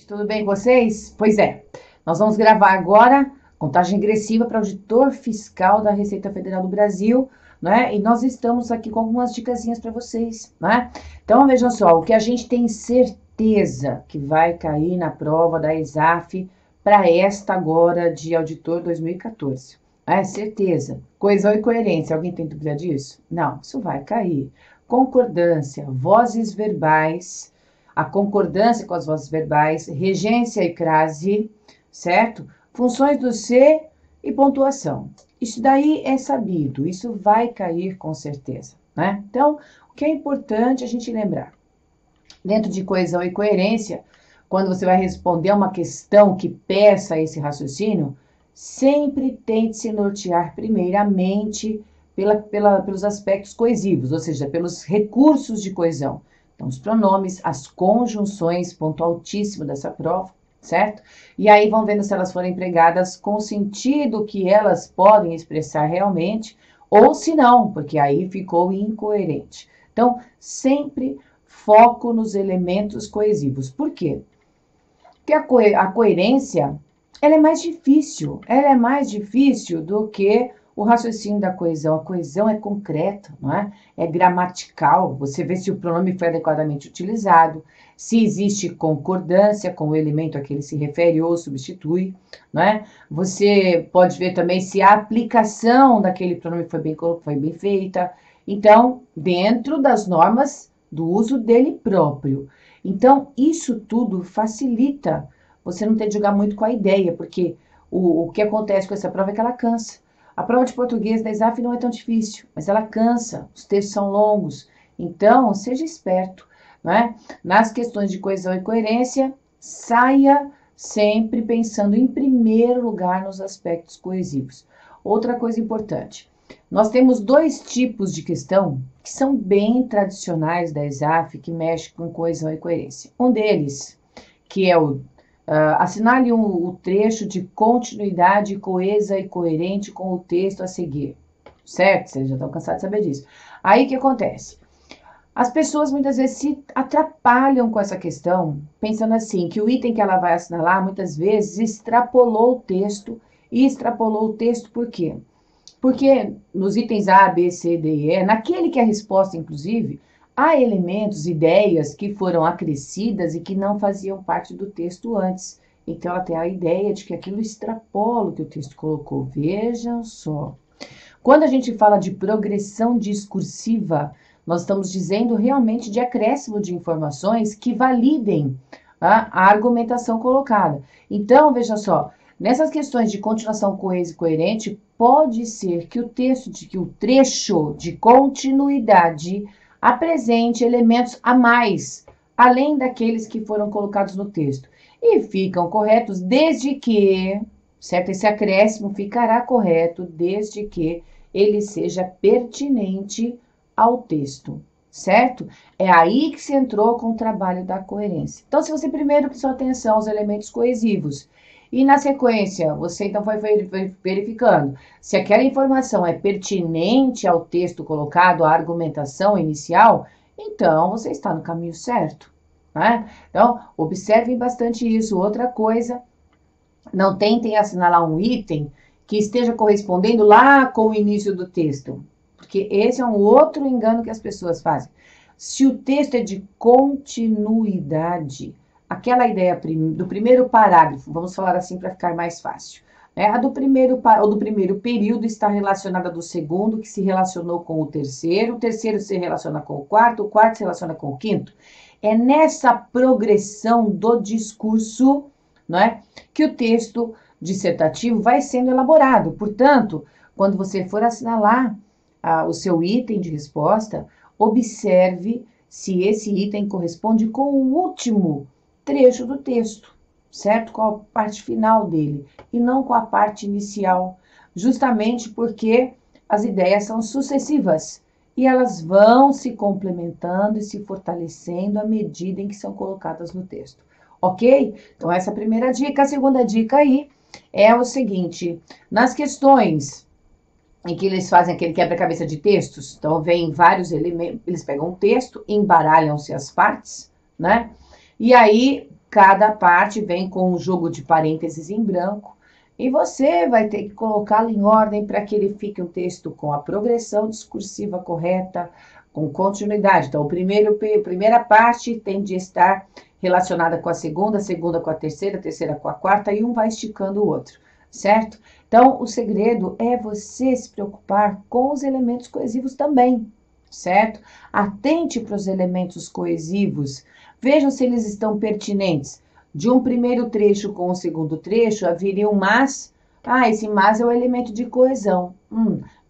Tudo bem com vocês? Pois é, nós vamos gravar agora contagem regressiva para auditor fiscal da Receita Federal do Brasil, né? E nós estamos aqui com algumas dicasinhas para vocês, né? Então, vejam só, o que a gente tem certeza que vai cair na prova da ESAF para esta agora de auditor 2014. Certeza. Coesão e coerência, alguém tem dúvida disso? Não, isso vai cair. Concordância, vozes verbais, a concordância com as vozes verbais, regência e crase, certo? Funções do ser e pontuação. Isso daí é sabido, isso vai cair com certeza, né? Então, o que é importante a gente lembrar? Dentro de coesão e coerência, quando você vai responder a uma questão que peça esse raciocínio, sempre tente se nortear primeiramente pelos aspectos coesivos, ou seja, pelos recursos de coesão. Então, os pronomes, as conjunções, ponto altíssimo dessa prova, certo? E aí vão vendo se elas foram empregadas com o sentido que elas podem expressar realmente, ou se não, porque aí ficou incoerente. Então, sempre foco nos elementos coesivos. Por quê? Porque a coerência, ela é mais difícil do que o raciocínio da coesão. A coesão é concreta, não é? É gramatical, você vê se o pronome foi adequadamente utilizado, se existe concordância com o elemento a que ele se refere ou substitui, não é? Você pode ver também se a aplicação daquele pronome foi bem feita. Então, dentro das normas do uso dele próprio. Então, isso tudo facilita você não ter de jogar muito com a ideia, porque o que acontece com essa prova é que ela cansa. A prova de português da ESAF não é tão difícil, mas ela cansa, os textos são longos. Então, seja esperto, né? Nas questões de coesão e coerência, saia sempre pensando em primeiro lugar nos aspectos coesivos. Outra coisa importante, nós temos dois tipos de questão que são bem tradicionais da ESAF, que mexe com coesão e coerência. Um deles, que é o assinale o trecho de continuidade coesa e coerente com o texto a seguir, certo? Vocês já estão cansados de saber disso. Aí, o que acontece? As pessoas muitas vezes se atrapalham com essa questão, pensando assim, que o item que ela vai assinalar, muitas vezes, extrapolou o texto. E extrapolou o texto por quê? Porque nos itens A, B, C, D e E, naquele que é a resposta, inclusive, há elementos, ideias que foram acrescidas e que não faziam parte do texto antes. Então, ela tem a ideia de que aquilo extrapola o que o texto colocou. Vejam só. Quando a gente fala de progressão discursiva, nós estamos dizendo realmente de acréscimo de informações que validem a argumentação colocada. Então, veja só, nessas questões de continuação coesa e coerente, pode ser que o trecho de continuidade apresente elementos a mais, além daqueles que foram colocados no texto. E ficam corretos desde que, certo? Esse acréscimo ficará correto desde que ele seja pertinente ao texto, certo? É aí que se entrou com o trabalho da coerência. Então, se você primeiro prestou atenção aos elementos coesivos, e na sequência, você então foi verificando se aquela informação é pertinente ao texto colocado, à argumentação inicial, então você está no caminho certo, né? Então, observem bastante isso. Outra coisa, não tentem assinalar um item que esteja correspondendo lá com o início do texto, porque esse é um outro engano que as pessoas fazem. Se o texto é de continuidade, aquela ideia do primeiro parágrafo, vamos falar assim para ficar mais fácil, né? A do primeiro período está relacionada do segundo, que se relacionou com o terceiro se relaciona com o quarto se relaciona com o quinto. É nessa progressão do discurso, né, que o texto dissertativo vai sendo elaborado. Portanto, quando você for assinalar o seu item de resposta, observe se esse item corresponde com o último trecho do texto, certo? Com a parte final dele, e não com a parte inicial, justamente porque as ideias são sucessivas e elas vão se complementando e se fortalecendo à medida em que são colocadas no texto, ok? Então, essa é a primeira dica. A segunda dica aí é o seguinte, nas questões em que eles fazem aquele quebra-cabeça de textos, então vem vários elementos, eles pegam um texto, embaralham-se as partes, né? E aí, cada parte vem com um jogo de parênteses em branco, e você vai ter que colocá-lo em ordem para que ele fique um texto com a progressão discursiva correta, com continuidade. Então, a primeira parte tem de estar relacionada com a segunda com a terceira com a quarta, e um vai esticando o outro, certo? Então, o segredo é você se preocupar com os elementos coesivos também, certo? Atente para os elementos coesivos, vejam se eles estão pertinentes. De um primeiro trecho com o segundo trecho, haveria um mas. Esse mas é o elemento de coesão.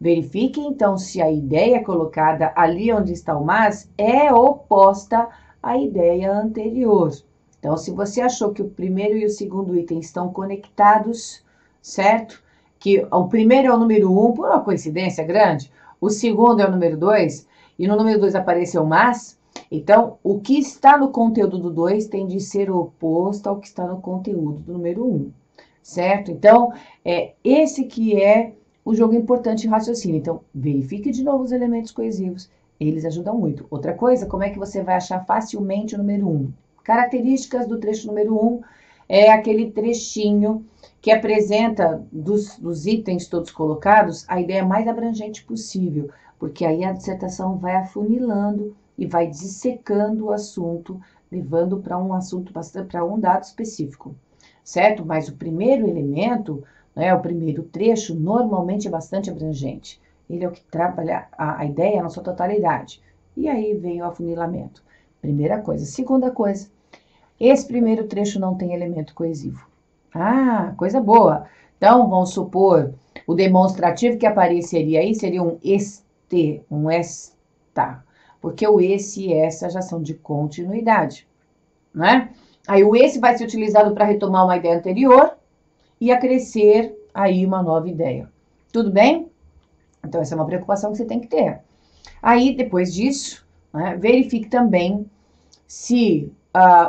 Verifique, então, se a ideia colocada ali onde está o mas é oposta à ideia anterior. Então, se você achou que o primeiro e o segundo item estão conectados, certo? Que o primeiro é o número 1, por uma coincidência grande, o segundo é o número 2, e no número 2 apareceu mas, então, o que está no conteúdo do 2 tem de ser oposto ao que está no conteúdo do número 1, certo? Então, esse que é o jogo importante de raciocínio. Então, verifique de novo os elementos coesivos, eles ajudam muito. Outra coisa, como é que você vai achar facilmente o número 1? Características do trecho número 1 é aquele trechinho que apresenta dos itens todos colocados a ideia mais abrangente possível, porque aí a dissertação vai afunilando e vai dissecando o assunto, levando para um assunto, para um dado específico, certo? Mas o primeiro elemento, o primeiro trecho, normalmente é bastante abrangente. Ele é o que trabalha a ideia na sua totalidade. E aí vem o afunilamento. Primeira coisa. Segunda coisa, esse primeiro trecho não tem elemento coesivo. Coisa boa. Então, vamos supor, o demonstrativo que apareceria aí seria um este, um esta. Porque o esse e essa já são de continuidade, né? Aí o esse vai ser utilizado para retomar uma ideia anterior e acrescer aí uma nova ideia. Tudo bem? Então, essa é uma preocupação que você tem que ter. Aí, depois disso, verifique também se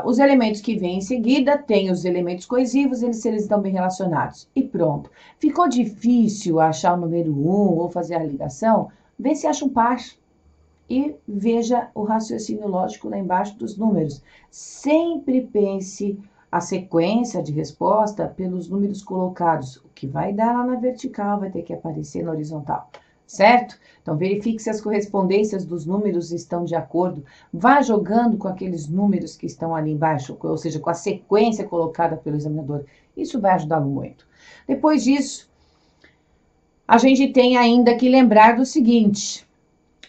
os elementos que vêm em seguida têm os elementos coesivos, se eles estão bem relacionados. E pronto. Ficou difícil achar o número 1 ou fazer a ligação? Vê se acha um par. E veja o raciocínio lógico lá embaixo dos números. Sempre pense a sequência de resposta pelos números colocados. O que vai dar lá na vertical vai ter que aparecer na horizontal, certo? Então, verifique se as correspondências dos números estão de acordo. Vá jogando com aqueles números que estão ali embaixo, ou seja, com a sequência colocada pelo examinador. Isso vai ajudá-lo muito. Depois disso, a gente tem ainda que lembrar do seguinte: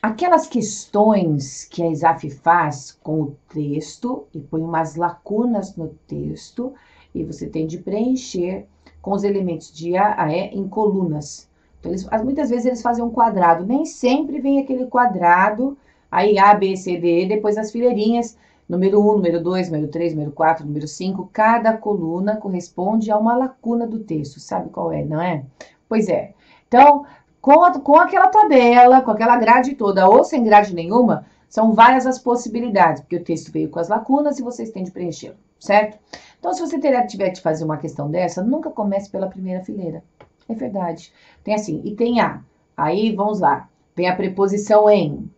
aquelas questões que a ISAF faz com o texto e põe umas lacunas no texto e você tem de preencher com os elementos de A a E em colunas. Então, muitas vezes eles fazem um quadrado, nem sempre vem aquele quadrado, aí A, B, C, D, E, depois as fileirinhas, número 1, número 2, número 3, número 4, número 5, cada coluna corresponde a uma lacuna do texto, sabe qual é, não é? Pois é. Então, com aquela tabela, com aquela grade toda, ou sem grade nenhuma, são várias as possibilidades, porque o texto veio com as lacunas e vocês têm de preencher, certo? Então, se você tiver de fazer uma questão dessa, nunca comece pela primeira fileira. É verdade. Tem assim, e tem A. Aí, vamos lá. Tem a preposição em,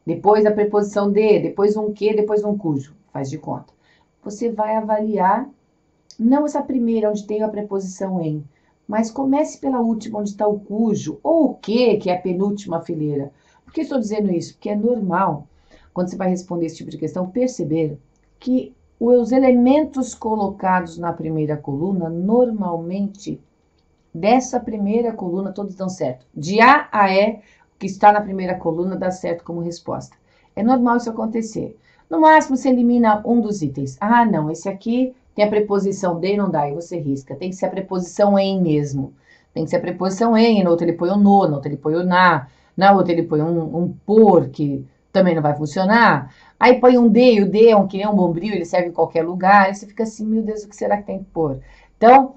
depois a preposição de, depois um que, depois um cujo. Faz de conta. Você vai avaliar, não essa primeira, onde tem a preposição em, mas comece pela última, onde está o cujo, ou o que é a penúltima fileira. Por que estou dizendo isso? Porque é normal, quando você vai responder esse tipo de questão, perceber que os elementos colocados na primeira coluna, normalmente, dessa primeira coluna, todos dão certo. De A a E, o que está na primeira coluna, dá certo como resposta. É normal isso acontecer. No máximo, você elimina um dos itens. Não, esse aqui tem a preposição de, não dá, e você risca. Tem que ser a preposição em mesmo. Tem que ser a preposição em, no outro ele põe o no outro ele põe o na outra ele põe um por, que também não vai funcionar. Aí põe um de, e o de é que nem um bombril, ele serve em qualquer lugar. Aí você fica assim, meu Deus, o que será que tem que pôr? Então,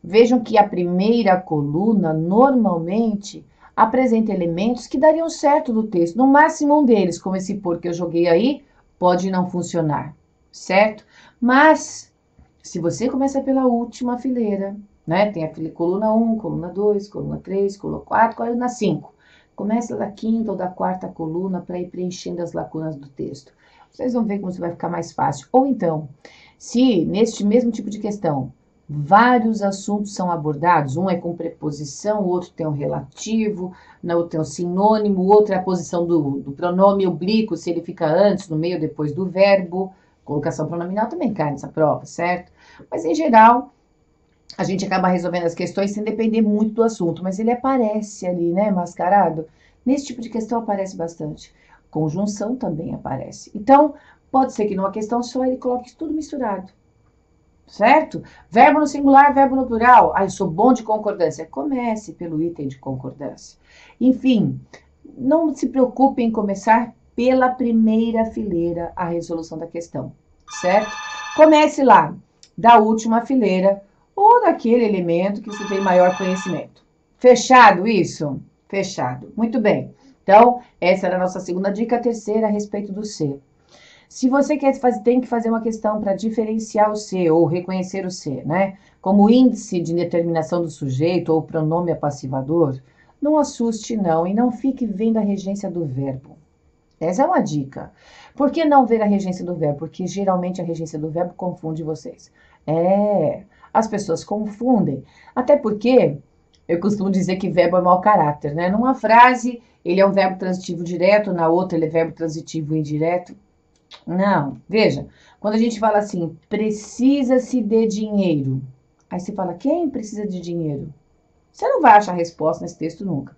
vejam que a primeira coluna, normalmente, apresenta elementos que dariam certo no texto. No máximo um deles, como esse por que eu joguei aí, pode não funcionar, certo? Mas, se você começa pela última fileira, tem a coluna 1, coluna 2, coluna 3, coluna 4, coluna 5. Começa da quinta ou da quarta coluna para ir preenchendo as lacunas do texto. Vocês vão ver como isso vai ficar mais fácil. Ou então, Se, neste mesmo tipo de questão, vários assuntos são abordados, um é com preposição, o outro tem um relativo, o outro tem um sinônimo, o outro é a posição do pronome oblíquo, se ele fica antes, no meio, depois do verbo. Colocação pronominal também cai nessa prova, certo? Mas, em geral, a gente acaba resolvendo as questões sem depender muito do assunto, mas ele aparece ali, né, mascarado? Nesse tipo de questão aparece bastante. Conjunção também aparece. Então, pode ser que numa questão só ele coloque tudo misturado, certo? Verbo no singular, verbo no plural. Ah, eu sou bom de concordância. Comece pelo item de concordância. Enfim, não se preocupe em começar pela primeira fileira a resolução da questão, certo? Comece lá, da última fileira, ou daquele elemento que você tem maior conhecimento. Fechado isso? Fechado. Muito bem. Então, essa era a nossa segunda dica. A terceira, a respeito do ser. Se você tem que fazer uma questão para diferenciar o ser ou reconhecer o ser, né? Como índice de determinação do sujeito ou pronome apassivador, não assuste não e não fique vendo a regência do verbo. Essa é uma dica. Por que não ver a regência do verbo? Porque geralmente a regência do verbo confunde vocês. As pessoas confundem. Até porque eu costumo dizer que verbo é mau caráter, né? Numa frase, ele é um verbo transitivo direto, na outra, ele é verbo transitivo indireto. Não, veja, quando a gente fala assim, precisa-se de dinheiro. Aí você fala, quem precisa de dinheiro? Você não vai achar resposta nesse texto nunca.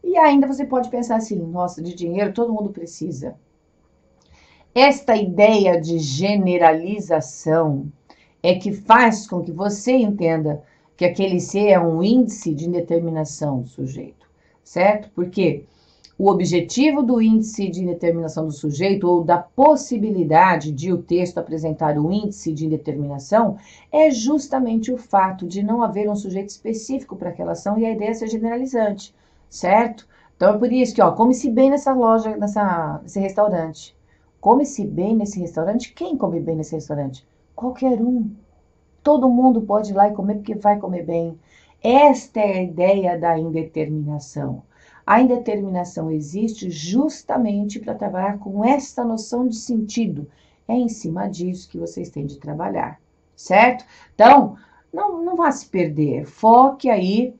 E ainda você pode pensar assim, nossa, de dinheiro todo mundo precisa. Esta ideia de generalização é que faz com que você entenda que aquele ser é um índice de determinação do sujeito, certo? Porque o objetivo do índice de determinação do sujeito ou da possibilidade de o texto apresentar o índice de determinação é justamente o fato de não haver um sujeito específico para aquela ação e a ideia ser generalizante, certo? Então é por isso que, come-se bem nessa loja, nesse restaurante. Come-se bem nesse restaurante? Quem come bem nesse restaurante? Qualquer um. Todo mundo pode ir lá e comer porque vai comer bem. Esta é a ideia da indeterminação. A indeterminação existe justamente para trabalhar com esta noção de sentido. É em cima disso que vocês têm de trabalhar, certo? Então, não vá se perder. Foque aí,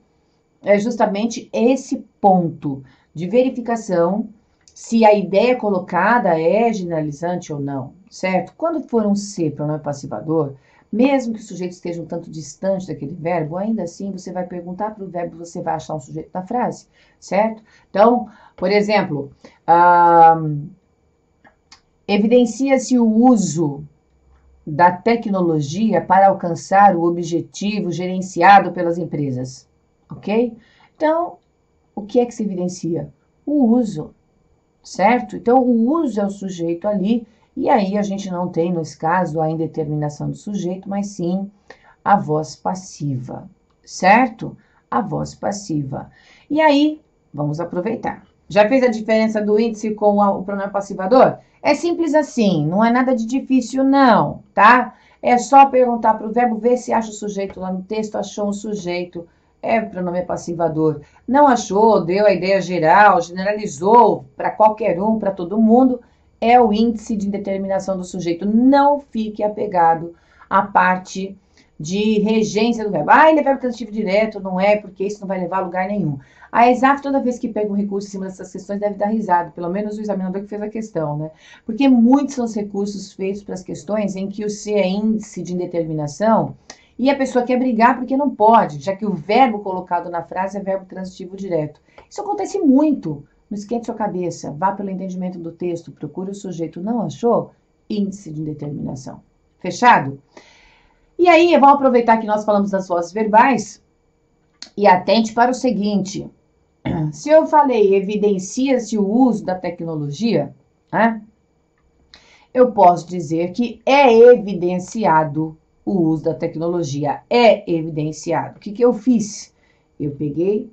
é justamente esse ponto de verificação se a ideia colocada é generalizante ou não, certo? Quando for um ser, pronome passivador, mesmo que o sujeito esteja um tanto distante daquele verbo, ainda assim você vai perguntar para o verbo, você vai achar um sujeito na frase, certo? Então, por exemplo, evidencia-se o uso da tecnologia para alcançar o objetivo gerenciado pelas empresas, ok? Então, o que é que se evidencia? O uso, certo? Então, o uso é o sujeito ali, e aí a gente não tem, nesse caso, a indeterminação do sujeito, mas sim a voz passiva, certo? A voz passiva. E aí, vamos aproveitar. Já fez a diferença do índice com o pronome passivador? É simples assim, não é nada de difícil não, tá? É só perguntar para o verbo, ver se acha o sujeito lá no texto, achou um sujeito, é pronome passivador. Não achou, deu a ideia geral, generalizou para qualquer um, para todo mundo, é o índice de indeterminação do sujeito. Não fique apegado à parte de regência do verbo. Ele é verbo transitivo direto, não é, porque isso não vai levar a lugar nenhum. A ESAF, toda vez que pega um recurso em cima dessas questões, deve dar risada, pelo menos o examinador que fez a questão, né? Porque muitos são os recursos feitos para as questões em que o C é índice de indeterminação e a pessoa quer brigar porque não pode, já que o verbo colocado na frase é verbo transitivo direto. Isso acontece muito. Não esquente sua cabeça, vá pelo entendimento do texto, procure o sujeito, não achou? Índice de indeterminação. Fechado? E aí, vamos aproveitar que nós falamos das vozes verbais e atente para o seguinte. Se eu falei evidencia-se o uso da tecnologia, né? Eu posso dizer que é evidenciado o uso da tecnologia. É evidenciado. O que eu fiz? Eu peguei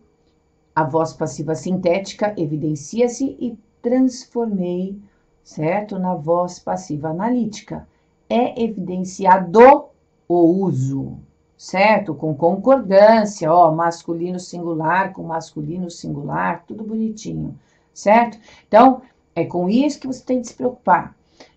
a voz passiva sintética, evidencia-se, e transformei, certo? Na voz passiva analítica. É evidenciado o uso, certo? Com concordância, masculino singular com masculino singular, tudo bonitinho, certo? Então, é com isso que você tem que se preocupar.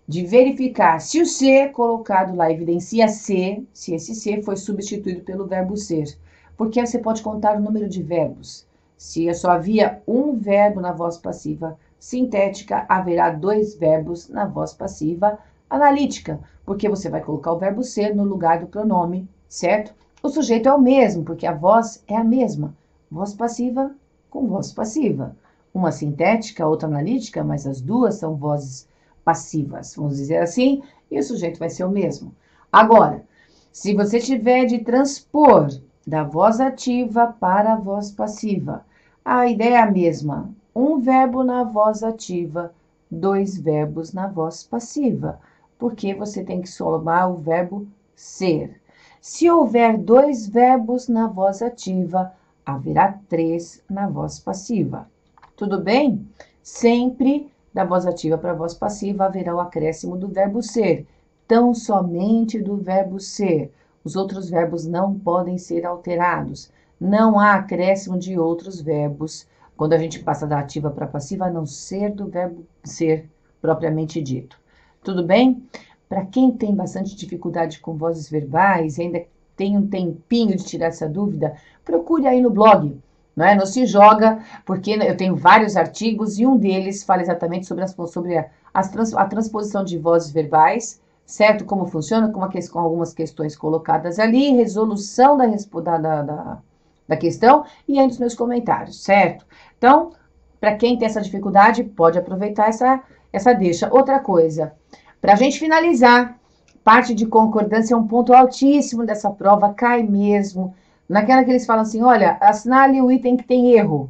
de verificar se o ser colocado lá evidencia ser, se esse ser foi substituído pelo verbo ser. Porque você pode contar o número de verbos. Se só havia um verbo na voz passiva sintética, haverá 2 verbos na voz passiva analítica, porque você vai colocar o verbo ser no lugar do pronome, certo? O sujeito é o mesmo, porque a voz é a mesma. Voz passiva com voz passiva. Uma sintética, outra analítica, mas as duas são vozes passivas, vamos dizer assim, e o sujeito vai ser o mesmo. Agora, se você tiver de transpor da voz ativa para a voz passiva, a ideia é a mesma. Um verbo na voz ativa, 2 verbos na voz passiva, porque você tem que somar o verbo ser. Se houver 2 verbos na voz ativa, haverá 3 na voz passiva. Tudo bem? Sempre da voz ativa para a voz passiva haverá o acréscimo do verbo ser, tão somente do verbo ser. Os outros verbos não podem ser alterados. Não há acréscimo de outros verbos quando a gente passa da ativa para a passiva, a não ser do verbo ser propriamente dito. Tudo bem? Para quem tem bastante dificuldade com vozes verbais e ainda tem um tempinho de tirar essa dúvida, procure aí no blog, não é? Não se joga, porque eu tenho vários artigos e um deles fala exatamente sobre a transposição de vozes verbais, certo? Como funciona, com algumas questões colocadas ali, resolução da questão e aí nos meus comentários, certo? Então, para quem tem essa dificuldade, pode aproveitar essa deixa. Outra coisa, para a gente finalizar, parte de concordância é um ponto altíssimo dessa prova, cai mesmo. Naquela que eles falam assim, olha, assinale o item que tem erro.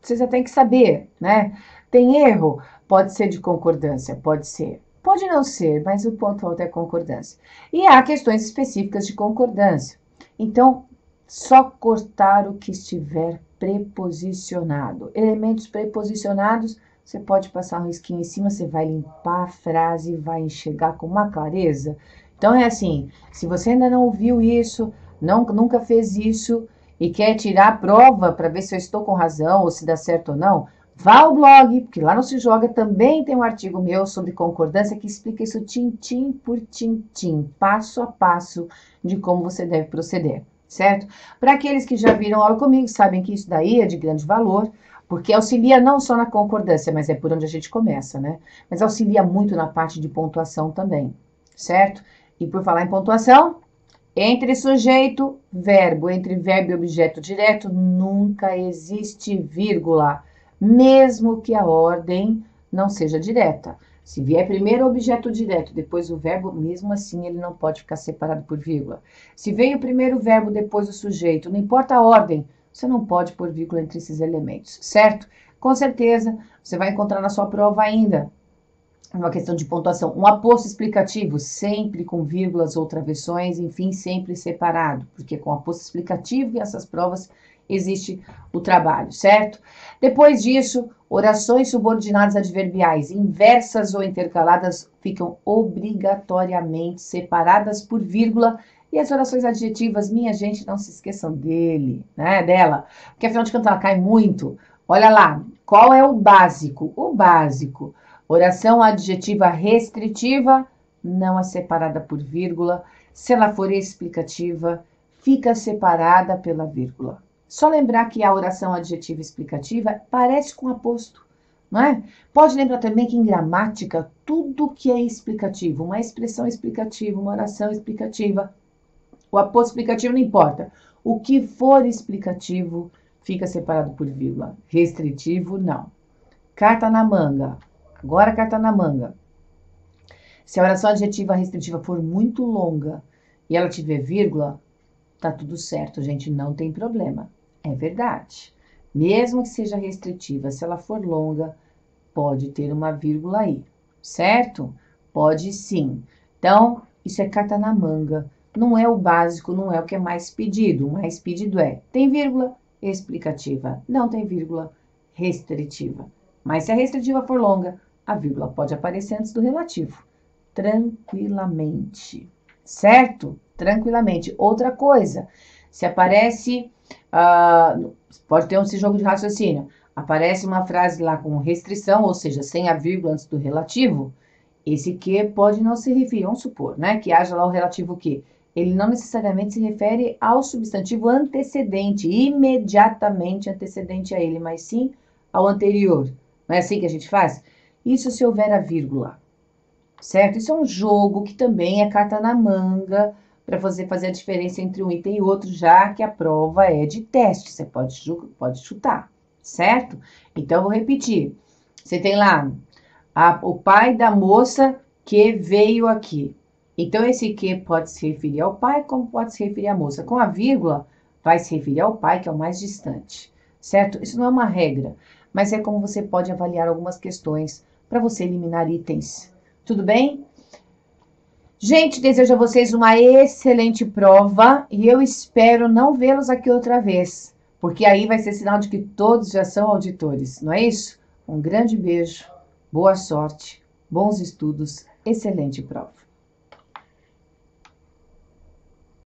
Você já tem que saber, né? Tem erro? Pode ser de concordância, pode ser. Pode não ser, mas o ponto alto é concordância. E há questões específicas de concordância. Então, só cortar o que estiver preposicionado. Elementos preposicionados, você pode passar um risquinho em cima, você vai limpar a frase e vai enxergar com uma clareza. Então, é assim, se você ainda não ouviu isso, nunca fez isso e quer tirar a prova para ver se eu estou com razão ou se dá certo ou não, vá ao blog, porque lá no Se Joga também tem um artigo meu sobre concordância que explica isso tintim por tintim, passo a passo de como você deve proceder, certo? Para aqueles que já viram aula comigo, sabem que isso daí é de grande valor, porque auxilia não só na concordância, mas é por onde a gente começa, né? Mas auxilia muito na parte de pontuação também, certo? E por falar em pontuação, entre sujeito, verbo, entre verbo e objeto direto, nunca existe vírgula, mesmo que a ordem não seja direta. Se vier primeiro o objeto direto, depois o verbo, mesmo assim ele não pode ficar separado por vírgula. Se veio primeiro o verbo, depois o sujeito, não importa a ordem, você não pode pôr vírgula entre esses elementos, certo? Com certeza, você vai encontrar na sua prova ainda uma questão de pontuação, um aposto explicativo, sempre com vírgulas ou travessões, enfim, sempre separado, porque com aposto explicativo e essas provas existe o trabalho, certo? Depois disso, orações subordinadas adverbiais, inversas ou intercaladas, ficam obrigatoriamente separadas por vírgula, e as orações adjetivas, minha gente, não se esqueçam dela, porque afinal de contas ela cai muito. Olha lá, qual é o básico? O básico. Oração adjetiva restritiva, não é separada por vírgula. Se ela for explicativa, fica separada pela vírgula. Só lembrar que a oração adjetiva explicativa parece com aposto, não é? Pode lembrar também que em gramática, tudo que é explicativo, uma expressão explicativa, uma oração explicativa, o aposto explicativo não importa. O que for explicativo fica separado por vírgula. Restritivo, não. Carta na manga. Agora, carta na manga. Se a oração adjetiva restritiva for muito longa e ela tiver vírgula, tá tudo certo, gente, não tem problema. É verdade. Mesmo que seja restritiva, se ela for longa, pode ter uma vírgula aí, certo? Pode sim. Então, isso é carta na manga. Não é o básico, não é o que é mais pedido. O mais pedido é, tem vírgula, explicativa. Não tem vírgula, restritiva. Mas se a restritiva for longa, a vírgula pode aparecer antes do relativo. Tranquilamente. Certo? Tranquilamente. Outra coisa, se aparece, pode ter esse jogo de raciocínio, aparece uma frase lá com restrição, ou seja, sem a vírgula antes do relativo, Esse que pode não se referir, vamos supor, né, que haja lá o relativo que. Ele não necessariamente se refere ao substantivo antecedente, imediatamente antecedente a ele, mas sim ao anterior. Não é assim que a gente faz? Isso se houver a vírgula, certo? Isso é um jogo que também é carta na manga para você fazer a diferença entre um item e outro, já que a prova é de teste, você pode chutar, certo? Então, eu vou repetir. Você tem lá o pai da moça que veio aqui. Então, esse que pode se referir ao pai, como pode se referir à moça. Com a vírgula, vai se referir ao pai, que é o mais distante, certo? Isso não é uma regra, mas é como você pode avaliar algumas questões para você eliminar itens. Tudo bem? Gente, desejo a vocês uma excelente prova e eu espero não vê-los aqui outra vez, porque aí vai ser sinal de que todos já são auditores, não é isso? Um grande beijo, boa sorte, bons estudos, excelente prova.